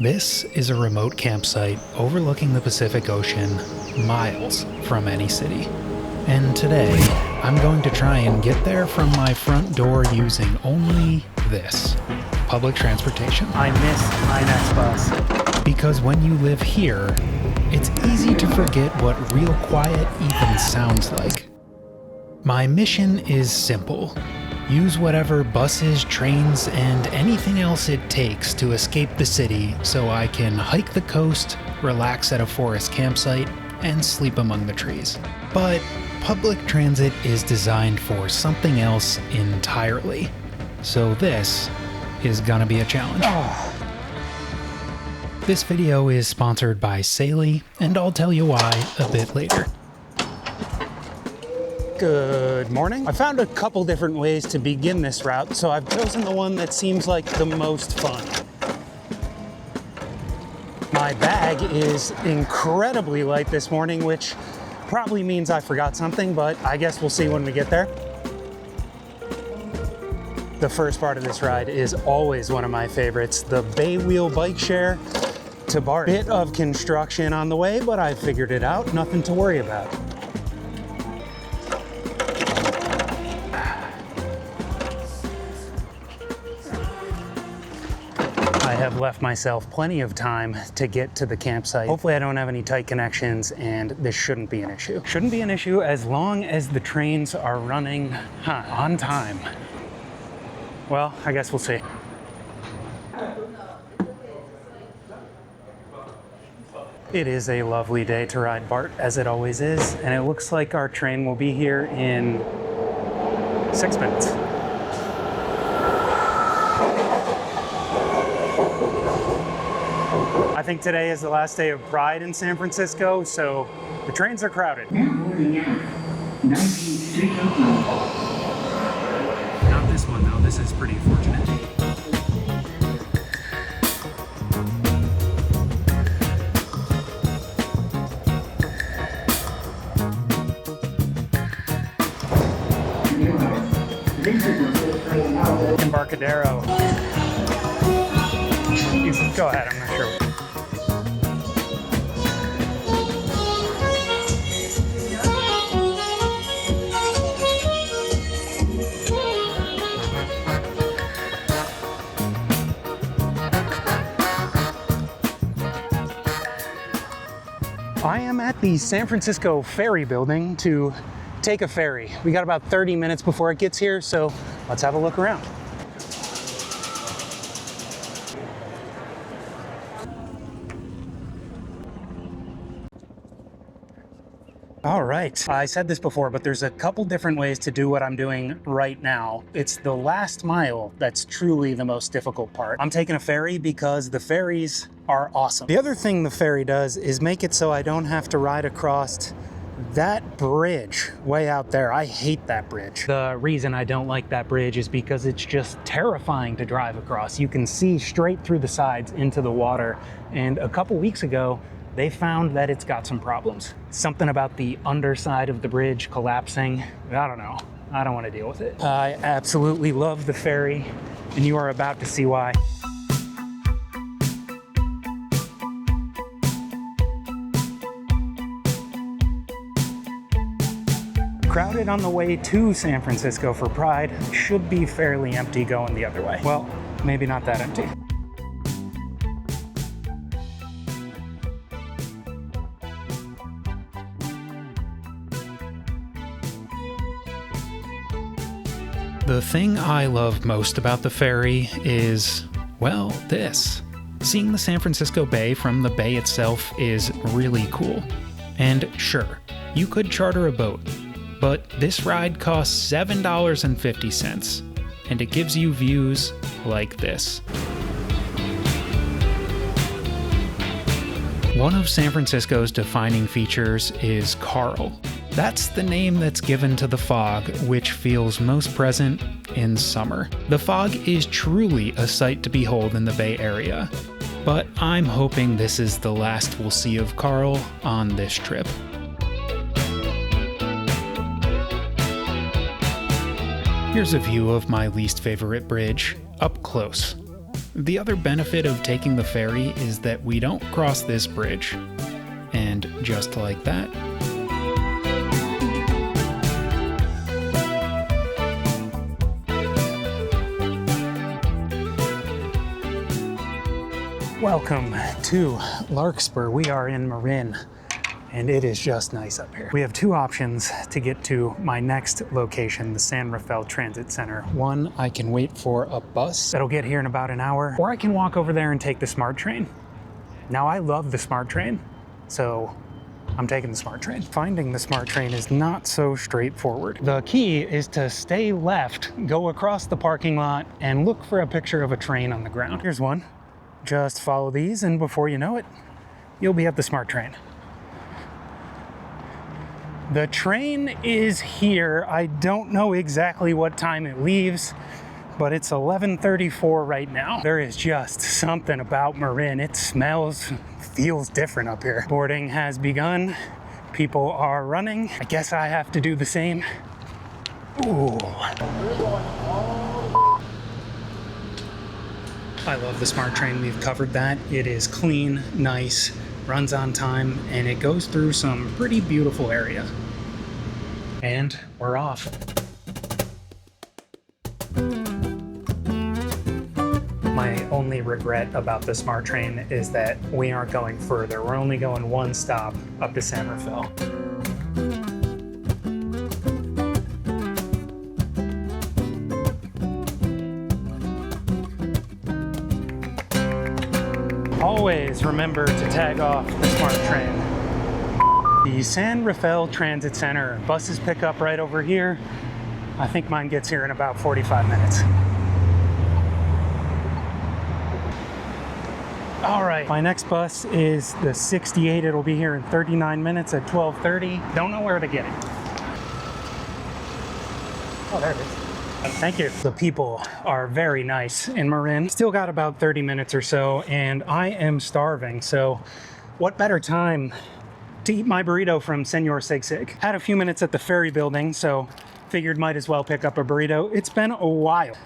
This is a remote campsite overlooking the Pacific Ocean, miles from any city. And today, I'm going to try and get there from my front door using only this, public transportation. I miss my next bus. Because when you live here, it's easy to forget what real quiet even sounds like. My mission is simple. Use whatever buses, trains, and anything else it takes to escape the city so I can hike the coast, relax at a forest campsite, and sleep among the trees. But public transit is designed for something else entirely. So this is gonna be a challenge. This video is sponsored by Saily, and I'll tell you why a bit later. Good morning. I found a couple different ways to begin this route, so I've chosen the one that seems like the most fun. My bag is incredibly light this morning, which probably means I forgot something, but I guess we'll see when we get there. The first part of this ride is always one of my favorites, the Bay Wheel bike share to BART. Bit of construction on the way, but I figured it out, nothing to worry about. I have left myself plenty of time to get to the campsite. Hopefully I don't have any tight connections and this shouldn't be an issue. Shouldn't be an issue as long as the trains are running on time. Well, I guess we'll see. It is a lovely day to ride BART, as it always is, and it looks like our train will be here in 6 minutes. I think today is the last day of Pride in San Francisco, so the trains are crowded. Not this one though, this is pretty fortunate. Embarcadero. You can go ahead, I'm not sure. I am at the San Francisco Ferry Building to take a ferry. We got about 30 minutes before it gets here, so let's have a look around. All right, I said this before, but there's a couple different ways to do what I'm doing right now. It's the last mile that's truly the most difficult part. I'm taking a ferry because the ferries are awesome. The other thing the ferry does is make it so I don't have to ride across that bridge way out there. I hate that bridge. The reason I don't like that bridge is because it's just terrifying to drive across. You can see straight through the sides into the water, and a couple weeks ago, they found that it's got some problems. Something about the underside of the bridge collapsing. I don't know. I don't want to deal with it. I absolutely love the ferry, and you are about to see why. Crowded on the way to San Francisco for Pride, should be fairly empty going the other way. Well, maybe not that empty. The thing I love most about the ferry is, well, this. Seeing the San Francisco Bay from the bay itself is really cool. And sure, you could charter a boat, but this ride costs $7.50, and it gives you views like this. One of San Francisco's defining features is Carl. That's the name that's given to the fog, which feels most present in summer. The fog is truly a sight to behold in the Bay Area, but I'm hoping this is the last we'll see of Carl on this trip. Here's a view of my least favorite bridge, up close. The other benefit of taking the ferry is that we don't cross this bridge. And just like that, welcome to Larkspur. We are in Marin, and it is just nice up here. We have two options to get to my next location, the San Rafael Transit Center. One, I can wait for a bus that'll get here in about an hour, or I can walk over there and take the SMART train. Now, I love the SMART train, so I'm taking the SMART train. Finding the SMART train is not so straightforward. The key is to stay left, go across the parking lot, and look for a picture of a train on the ground. Here's one. Just follow these, and before you know it, you'll be at the SMART train. The train is here. I don't know exactly what time it leaves, but it's 11:34 right now. There is just something about Marin. It smells, feels different up here. Boarding has begun. People are running. I guess I have to do the same. Ooh. I love the SMART train. We've covered that. It is clean, nice, runs on time, and it goes through some pretty beautiful area. And we're off. My only regret about the SMART train is that we aren't going further. We're only going one stop up to San Rafael. Always remember to tag off the SMART train. The San Rafael Transit Center. Buses pick up right over here. I think mine gets here in about 45 minutes. All right, my next bus is the 68. It'll be here in 39 minutes at 12:30. Don't know where to get it. Oh, there it is. Thank you. The people are very nice in Marin. Still got about 30 minutes or so, and I am starving. So what better time to eat my burrito from Senor Sig Sig? Had a few minutes at the ferry building, so figured might as well pick up a burrito. It's been a while.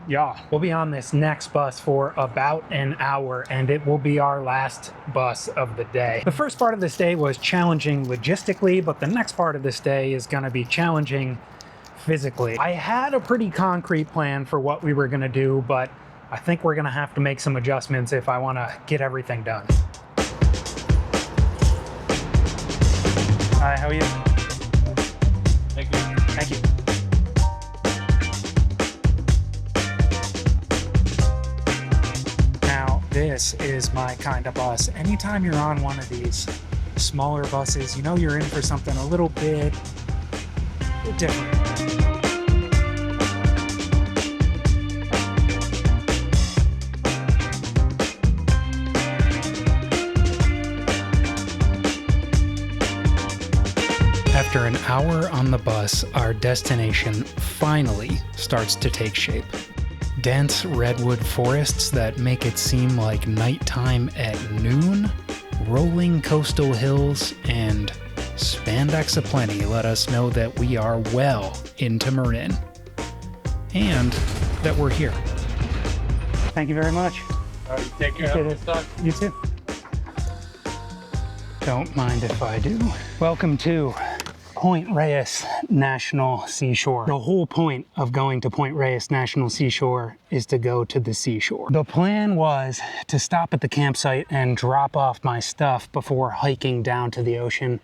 Yeah, we'll be on this next bus for about an hour, and it will be our last bus of the day. The first part of this day was challenging logistically, but the next part of this day is gonna be challenging physically. I had a pretty concrete plan for what we were gonna do, but I think we're gonna have to make some adjustments if I wanna get everything done. Hi, how are you? Thank you. Thank you. Now, this is my kind of bus. Anytime you're on one of these smaller buses, you know you're in for something a little bit different. After an hour on the bus, our destination finally starts to take shape. Dense redwood forests that make it seem like nighttime at noon, rolling coastal hills, and spandex aplenty let us know that we are well into Marin, and that we're here. Thank you very much. All right, take care of this. You too. Don't mind if I do. Welcome to Point Reyes National Seashore. The whole point of going to Point Reyes National Seashore is to go to the seashore. The plan was to stop at the campsite and drop off my stuff before hiking down to the ocean.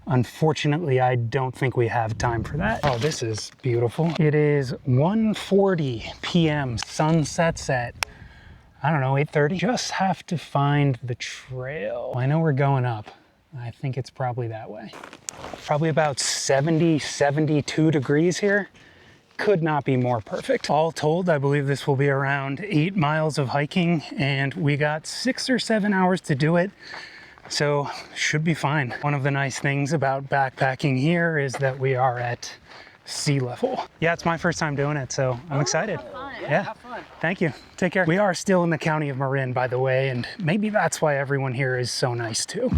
Unfortunately, I don't think we have time for that. Oh, this is beautiful. It is 1:40 p.m. Sun sets at, I don't know, 8:30. Just have to find the trail. I know we're going up. I think it's probably that way. Probably about 70, 72 degrees here. Could not be more perfect. All told, I believe this will be around 8 miles of hiking, and we got 6 or 7 hours to do it. So should be fine. One of the nice things about backpacking here is that we are at sea level. Yeah, it's my first time doing it, so I'm excited. Have fun. Yeah, have fun. Thank you. Take care. We are still in the county of Marin, by the way, and maybe that's why everyone here is so nice too.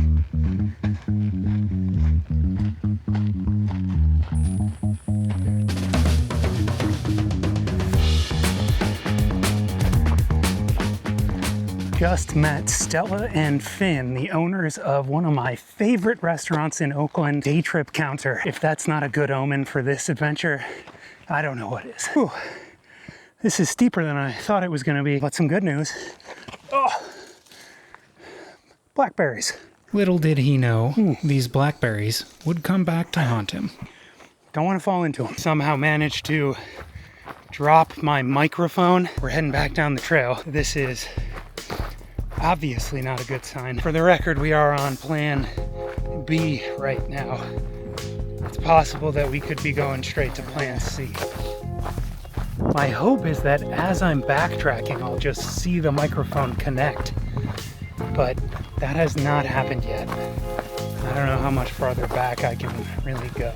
just met Stella and Finn, the owners of one of my favorite restaurants in Oakland, Day Trip Counter. If that's not a good omen for this adventure, I don't know what is. Whew. This is steeper than I thought it was gonna be, but some good news. Oh, blackberries. Little did he know, these blackberries would come back to haunt him. Don't want to fall into them. Somehow managed to drop my microphone. We're heading back down the trail. This is obviously not a good sign. For the record, we are on plan B right now. It's possible that we could be going straight to plan C. My hope is that as I'm backtracking, I'll just see the microphone connect. But that has not happened yet. I don't know how much farther back I can really go.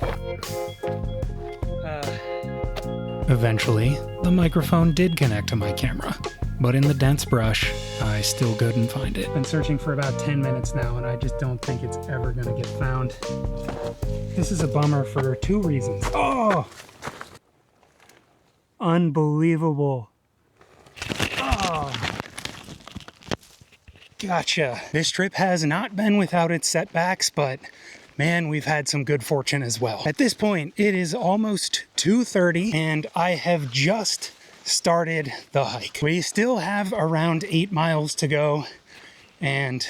Eventually, the microphone did connect to my camera, but in the dense brush, I still couldn't find it. Been searching for about 10 minutes now, and I just don't think it's ever gonna get found. This is a bummer for two reasons. Oh! Unbelievable. Oh! Gotcha. This trip has not been without its setbacks, but man, we've had some good fortune as well. At this point, it is almost 2:30 and I have just started the hike. We still have around 8 miles to go and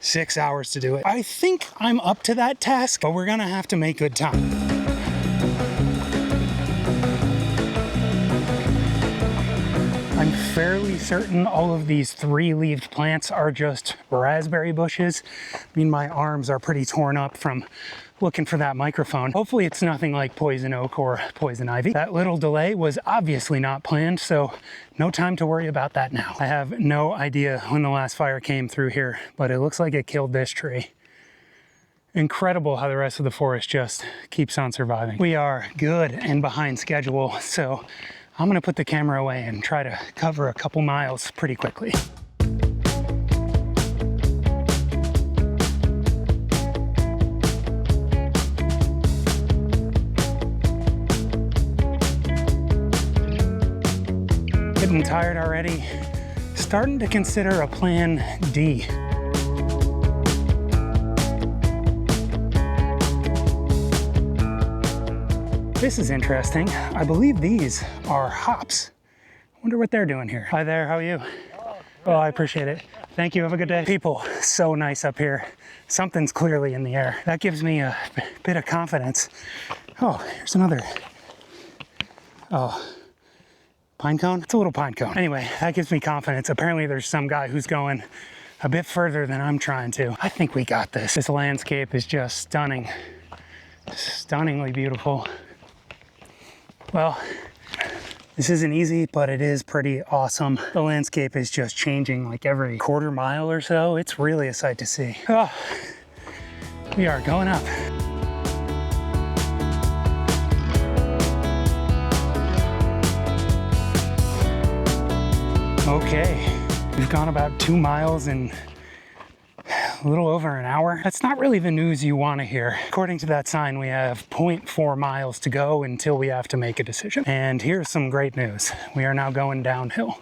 6 hours to do it. I think I'm up to that task, but we're gonna have to make good time. I'm fairly certain all of these 3-leaved plants are just raspberry bushes. I mean, my arms are pretty torn up from looking for that microphone. Hopefully it's nothing like poison oak or poison ivy. That little delay was obviously not planned, so no time to worry about that now. I have no idea when the last fire came through here, but it looks like it killed this tree. Incredible how the rest of the forest just keeps on surviving. We are good and behind schedule, so I'm gonna put the camera away and try to cover a couple miles pretty quickly. Getting tired already. Starting to consider a plan D. This is interesting. I believe these are hops. I wonder what they're doing here. Hi there, how are you? Oh, I appreciate it. Thank you, have a good day. People, so nice up here. Something's clearly in the air. That gives me a bit of confidence. Oh, here's another. Oh, pine cone? It's a little pine cone. Anyway, that gives me confidence. Apparently there's some guy who's going a bit further than I'm trying to. I think we got this. This landscape is just stunning. Stunningly beautiful. Well, this isn't easy, but it is pretty awesome. The landscape is just changing like every quarter mile or so. It's really a sight to see. Oh, we are going up. Okay, we've gone about 2 miles in a little over an hour. That's not really the news you want to hear. According to that sign, we have 0.4 miles to go until we have to make a decision. And here's some great news. We are now going downhill.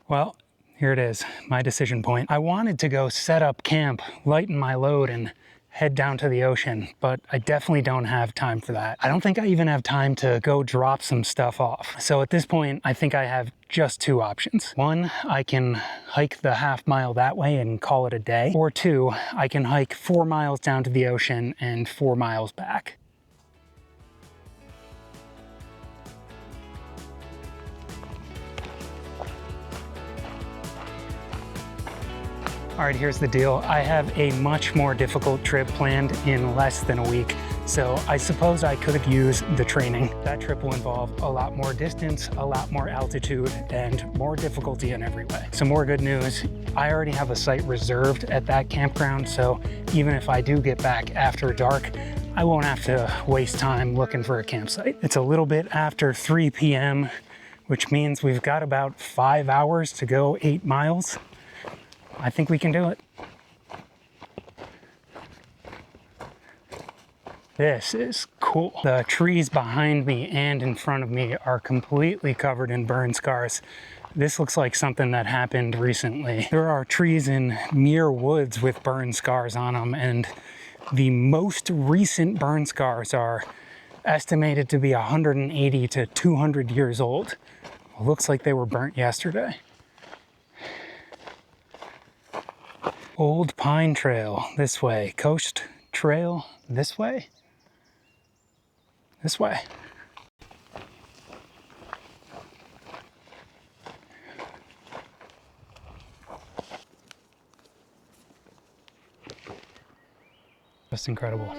Well, here it is, my decision point. I wanted to go set up camp, lighten my load, and head down to the ocean, but I definitely don't have time for that. I don't think I even have time to go drop some stuff off. So at this point, I think I have just 2 options. 1, I can hike the half mile that way and call it a day. Or 2, I can hike 4 miles down to the ocean and 4 miles back. All right, here's the deal. I have a much more difficult trip planned in less than a week, so I suppose I could have used the training. That trip will involve a lot more distance, a lot more altitude, and more difficulty in every way. Some more good news, I already have a site reserved at that campground, so even if I do get back after dark, I won't have to waste time looking for a campsite. It's a little bit after 3 p.m., which means we've got about 5 hours to go 8 miles. I think we can do it. This is cool. The trees behind me and in front of me are completely covered in burn scars. This looks like something that happened recently. There are trees in Muir Woods with burn scars on them, and the most recent burn scars are estimated to be 180 to 200 years old. It looks like they were burnt yesterday. Old Pine Trail this way. Coast Trail this way. This way. Just incredible.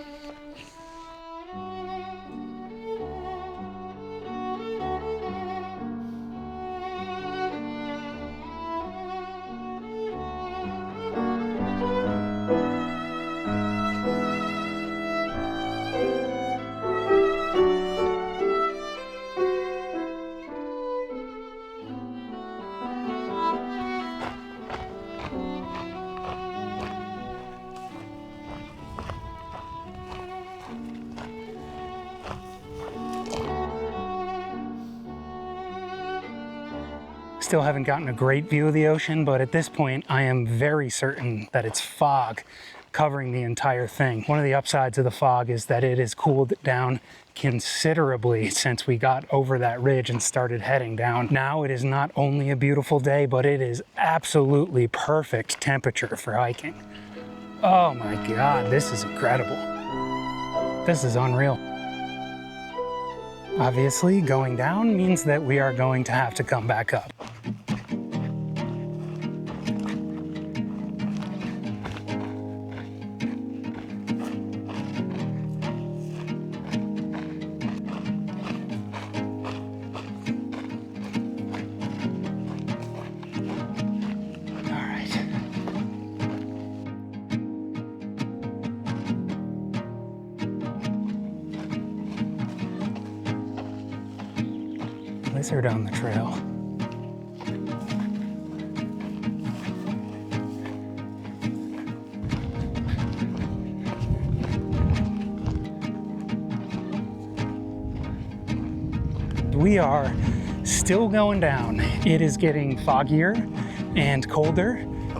Still haven't gotten a great view of the ocean, but at this point I am very certain that it's fog covering the entire thing. One of the upsides of the fog is that it has cooled down considerably since we got over that ridge and started heading down. Now it is not only a beautiful day, but it is absolutely perfect temperature for hiking. Oh my God, this is incredible. This is unreal. Obviously, going down means that we are going to have to come back up. Lizard on the trail. We are still going down. It is getting foggier and colder,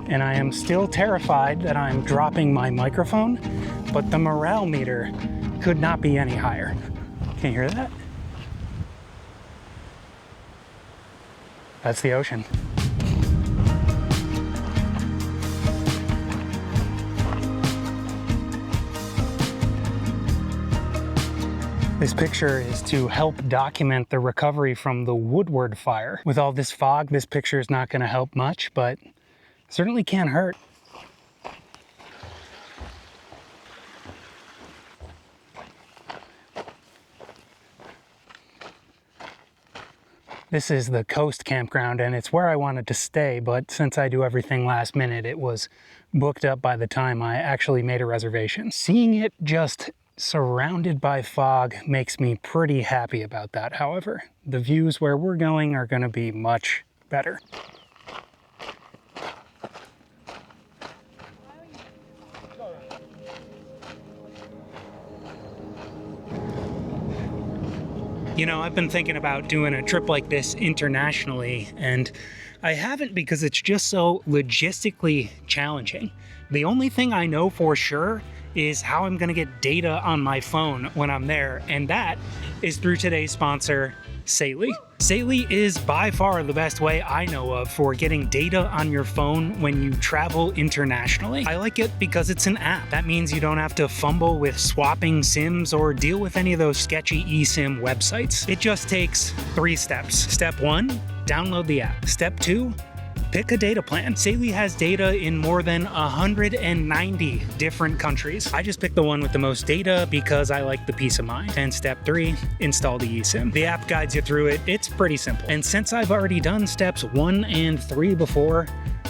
and I am still terrified that I'm dropping my microphone, but the morale meter could not be any higher. Can you hear that? That's the ocean. This picture is to help document the recovery from the Woodward fire. With all this fog, this picture is not going to help much, but certainly can't hurt. This is the Coast Campground, and it's where I wanted to stay, but since I do everything last minute, it was booked up by the time I actually made a reservation. Seeing it just surrounded by fog makes me pretty happy about that. However, the views where we're going are going to be much better. You know, I've been thinking about doing a trip like this internationally, and I haven't because it's just so logistically challenging. The only thing I know for sure is how I'm going to get data on my phone when I'm there, and that is through today's sponsor, Saely. Saely is by far the best way I know of for getting data on your phone when you travel internationally. I like it because it's an app. That means you don't have to fumble with swapping SIMs or deal with any of those sketchy eSIM websites. It just takes 3 steps. Step 1, download the app. Step 2, pick a data plan. Saely has data in more than 190 different countries. I just picked the one with the most data because I like the peace of mind. And step 3, install the eSIM. The app guides you through it. It's pretty simple. And since I've already done steps 1 and 3 before,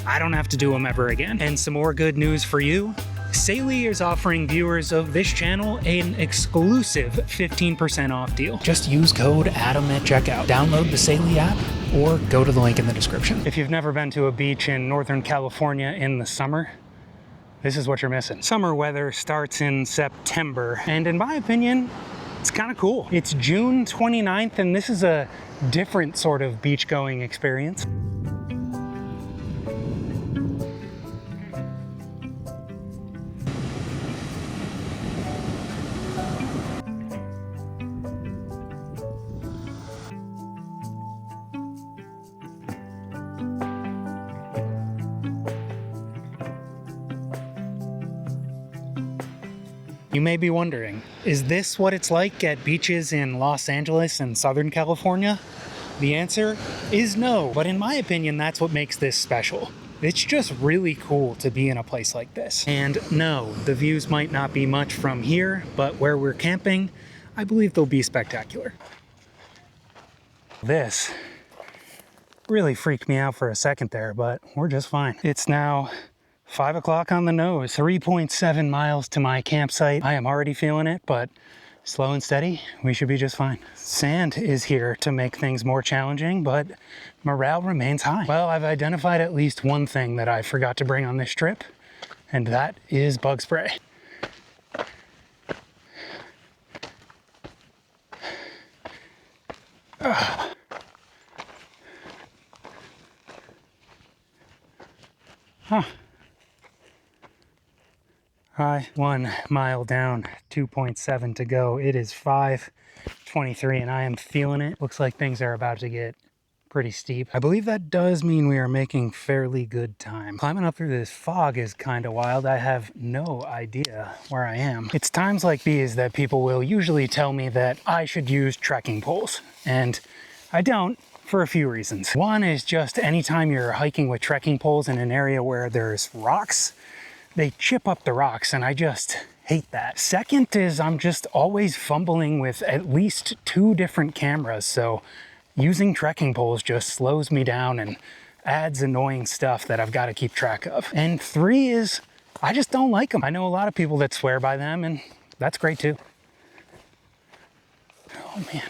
I don't have to do them ever again. And some more good news for you. Saely is offering viewers of this channel an exclusive 15% off deal. Just use code ADAM at checkout. Download the Saely app or go to the link in the description. If you've never been to a beach in Northern California in the summer, this is what you're missing. Summer weather starts in September, and in my opinion, it's kind of cool. It's June 29th, and this is a different sort of beach going experience. You may be wondering, is this what it's like at beaches in Los Angeles and Southern California? The answer is no, but in my opinion, that's what makes this special. It's just really cool to be in a place like this. And no, the views might not be much from here, but where we're camping, I believe they'll be spectacular. This really freaked me out for a second there, but we're just fine. It's now 5 o'clock on the nose, 3.7 miles to my campsite. I am already feeling it, but slow and steady, we should be just fine. Sand is here to make things more challenging, but morale remains high. Well, I've identified at least one thing that I forgot to bring on this trip, and that is bug spray. Hi, 1 mile down, 2.7 to go. It is 5:23 and I am feeling it. Looks like things are about to get pretty steep. I believe that does mean we are making fairly good time. Climbing up through this fog is kind of wild. I have no idea where I am. It's times like these that people will usually tell me that I should use trekking poles, and I don't, for a few reasons. One is just anytime you're hiking with trekking poles in an area where there's rocks, they chip up the rocks, and I just hate that. Second is I'm just always fumbling with at least 2 different cameras, so using trekking poles just slows me down and adds annoying stuff that I've got to keep track of. And 3 is I just don't like them. I know a lot of people that swear by them, and that's great too. Oh man.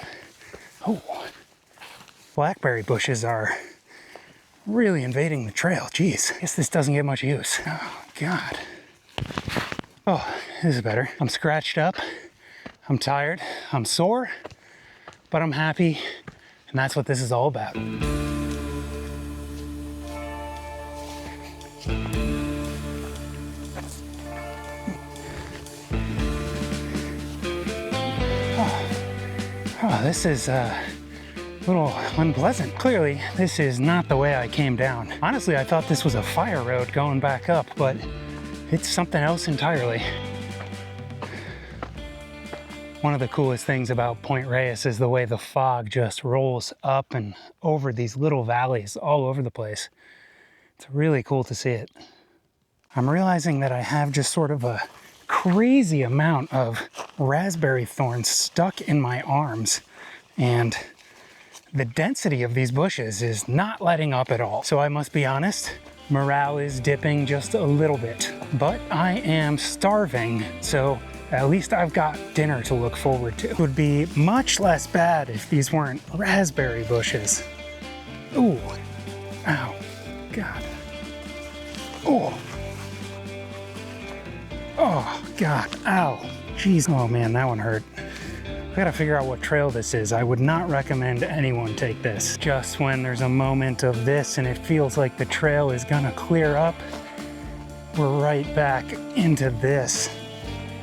Oh. Blackberry bushes are really invading the trail. Jeez, guess this doesn't get much use. Oh God. Oh, this is better. I'm scratched up, I'm tired, I'm sore, but I'm happy, and that's what this is all about. Oh, this is little unpleasant. Clearly, this is not the way I came down. Honestly, I thought this was a fire road going back up, but it's something else entirely. One of the coolest things about Point Reyes is the way the fog just rolls up and over these little valleys all over the place. It's really cool to see it. I'm realizing that I have just sort of a crazy amount of raspberry thorns stuck in my arms, and the density of these bushes is not letting up at all. So I must be honest, morale is dipping just a little bit, but I am starving, so at least I've got dinner to look forward to. It would be much less bad if these weren't raspberry bushes. Ooh, ow, God. Oh, oh God, ow, jeez. Oh man, that one hurt. I gotta figure out what trail this is. I would not recommend anyone take this. Just when there's a moment of this and it feels like the trail is gonna clear up, we're right back into this.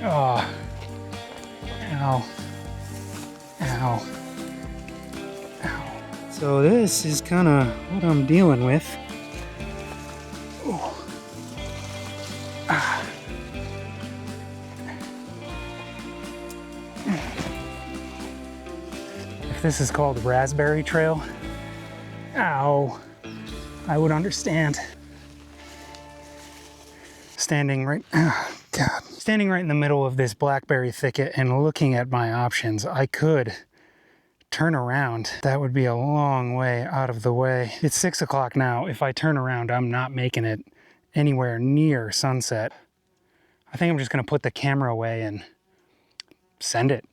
Oh, ow, ow, ow. So this is kind of what I'm dealing with. Oh. Ah. This is called Raspberry Trail. Ow, I would understand. Standing right in the middle of this blackberry thicket and looking at my options, I could turn around. That would be a long way out of the way. It's 6 o'clock now. If I turn around, I'm not making it anywhere near sunset. I think I'm just gonna put the camera away and send it.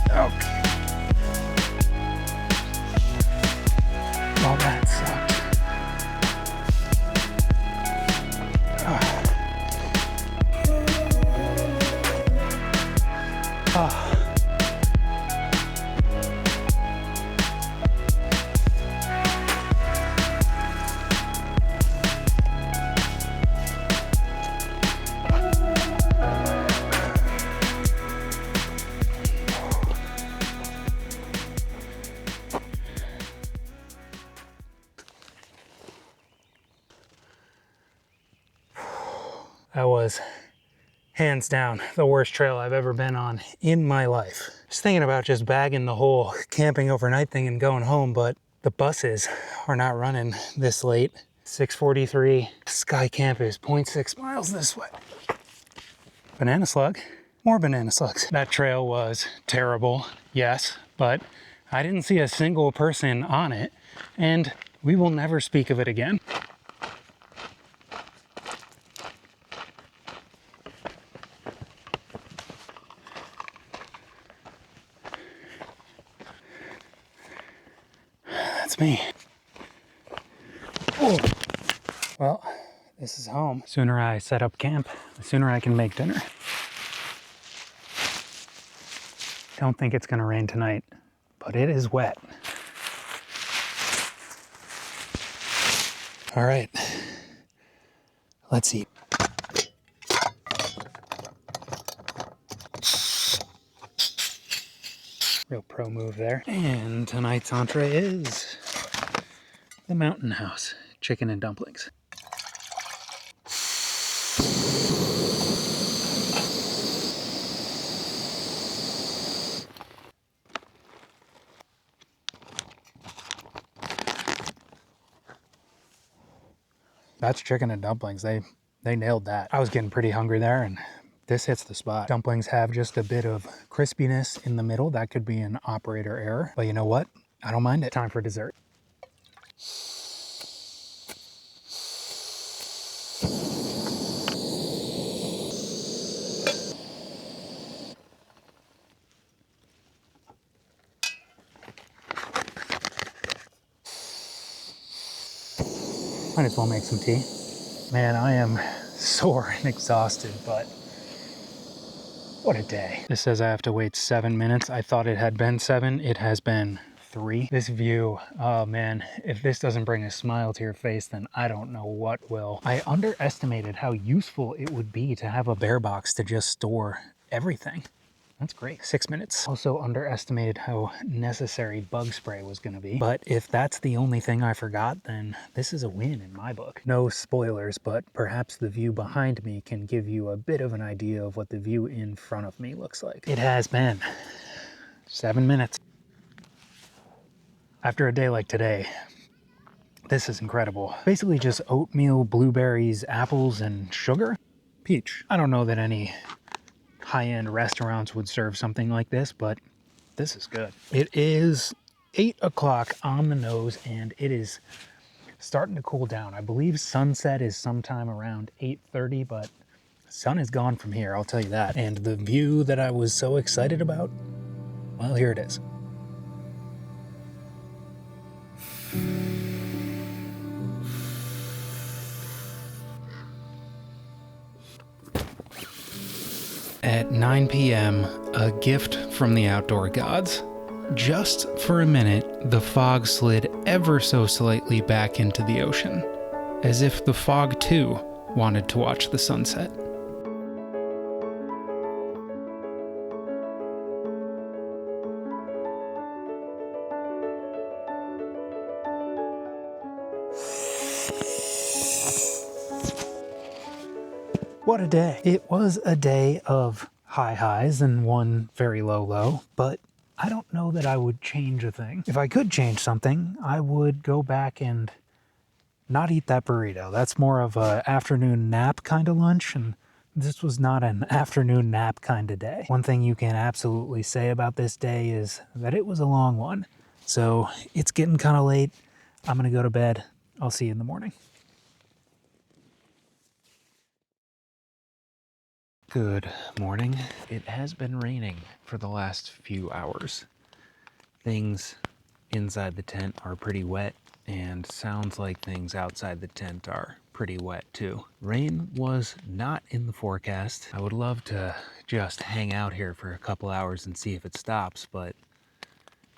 Okay. Well, that sucked. That was hands down the worst trail I've ever been on in my life. Just thinking about just bagging the whole camping overnight thing and going home, but the buses are not running this late. 6:43, Sky Camp is 0.6 miles this way. Banana slug, more banana slugs. That trail was terrible, yes, but I didn't see a single person on it, and we will never speak of it again. That's me. Oh. Well, this is home. The sooner I set up camp, the sooner I can make dinner. Don't think it's gonna rain tonight, but it is wet. All right, let's eat. Real pro move there. And tonight's entree is the Mountain House chicken and dumplings. That's chicken and dumplings. They nailed that. I was getting pretty hungry there, and this hits the spot. Dumplings have just a bit of crispiness in the middle. That could be an operator error, but you know what? I don't mind it. Time for dessert. Might as well make some tea. Man, I am sore and exhausted, but what a day. This says I have to wait 7 minutes. I thought it had been 7. It has been 3. This view, oh man, if this doesn't bring a smile to your face, then I don't know what will. I underestimated how useful it would be to have a bear box to just store everything. That's great. 6 minutes. Also underestimated how necessary bug spray was going to be. But if that's the only thing I forgot, then this is a win in my book. No spoilers, but perhaps the view behind me can give you a bit of an idea of what the view in front of me looks like. It has been 7 minutes. After a day like today, this is incredible. Basically just oatmeal, blueberries, apples, and sugar. Peach. I don't know that any high-end restaurants would serve something like this, but this is good. It is 8 o'clock on the nose, and it is starting to cool down. I believe sunset is sometime around 8:30, but the sun is gone from here, I'll tell you that. And the view that I was so excited about, well, here it is. At 9 p.m., a gift from the outdoor gods. Just for a minute, the fog slid ever so slightly back into the ocean, as if the fog too wanted to watch the sunset. What a day. It was a day of high highs and one very low low, but I don't know that I would change a thing. If I could change something, I would go back and not eat that burrito. That's more of an afternoon nap kind of lunch, and this was not an afternoon nap kind of day. One thing you can absolutely say about this day is that it was a long one. So it's getting kind of late. I'm gonna go to bed. I'll see you in the morning. Good morning. It has been raining for the last few hours. Things inside the tent are pretty wet, and sounds like things outside the tent are pretty wet too. Rain was not in the forecast. I would love to just hang out here for a couple hours and see if it stops, but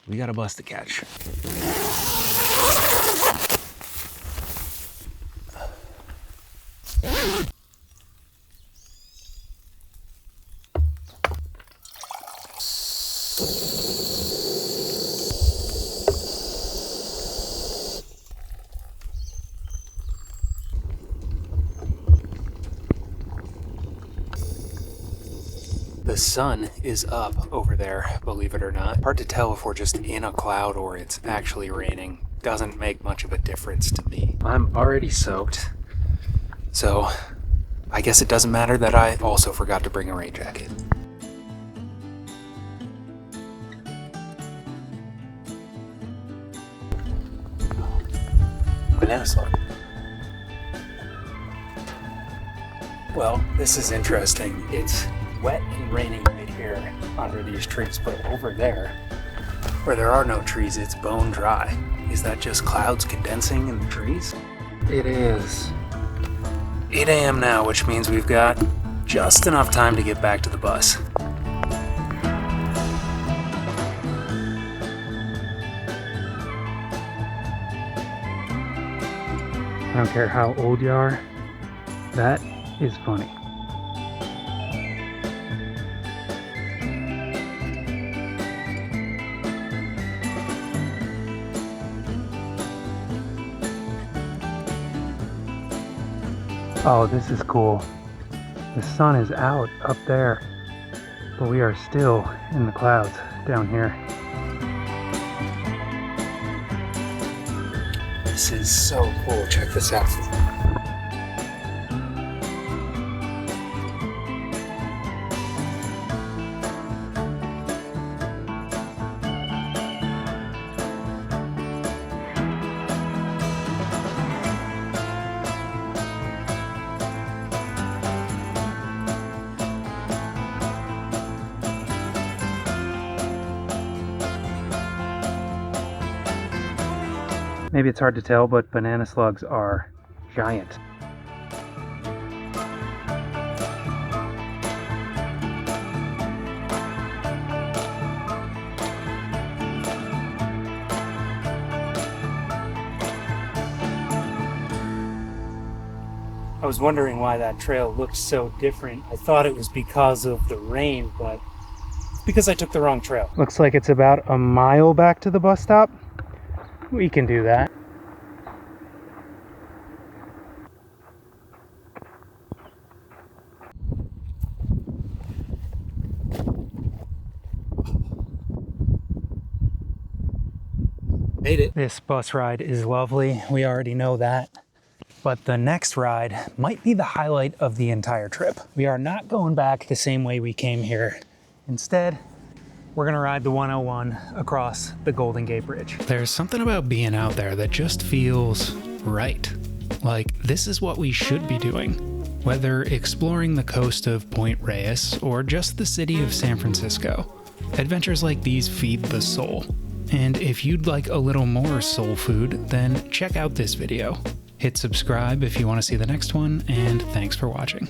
we got a bus to catch. The sun is up over there, believe it or not. Hard to tell if we're just in a cloud or it's actually raining. Doesn't make much of a difference to me. I'm already soaked, so I guess it doesn't matter that I also forgot to bring a rain jacket. Banana slug. Well, this is interesting. It's wet and raining right here under these trees, but over there, where there are no trees, it's bone dry. Is that just clouds condensing in the trees? It is 8 a.m. now, which means we've got just enough time to get back to the bus. I don't care how old you are, that is funny. Oh, this is cool. The sun is out up there, but we are still in the clouds down here. This is so cool. Check this out. Maybe it's hard to tell, but banana slugs are giant. I was wondering why that trail looked so different. I thought it was because of the rain, but it's because I took the wrong trail. Looks like it's about a mile back to the bus stop. We can do that. Made it. This bus ride is lovely. We already know that. But the next ride might be the highlight of the entire trip. We are not going back the same way we came here. Instead, we're gonna ride the 101 across the Golden Gate Bridge. There's something about being out there that just feels right. Like, this is what we should be doing. Whether exploring the coast of Point Reyes or just the city of San Francisco, adventures like these feed the soul. And if you'd like a little more soul food, then check out this video. Hit subscribe if you want to see the next one, and thanks for watching.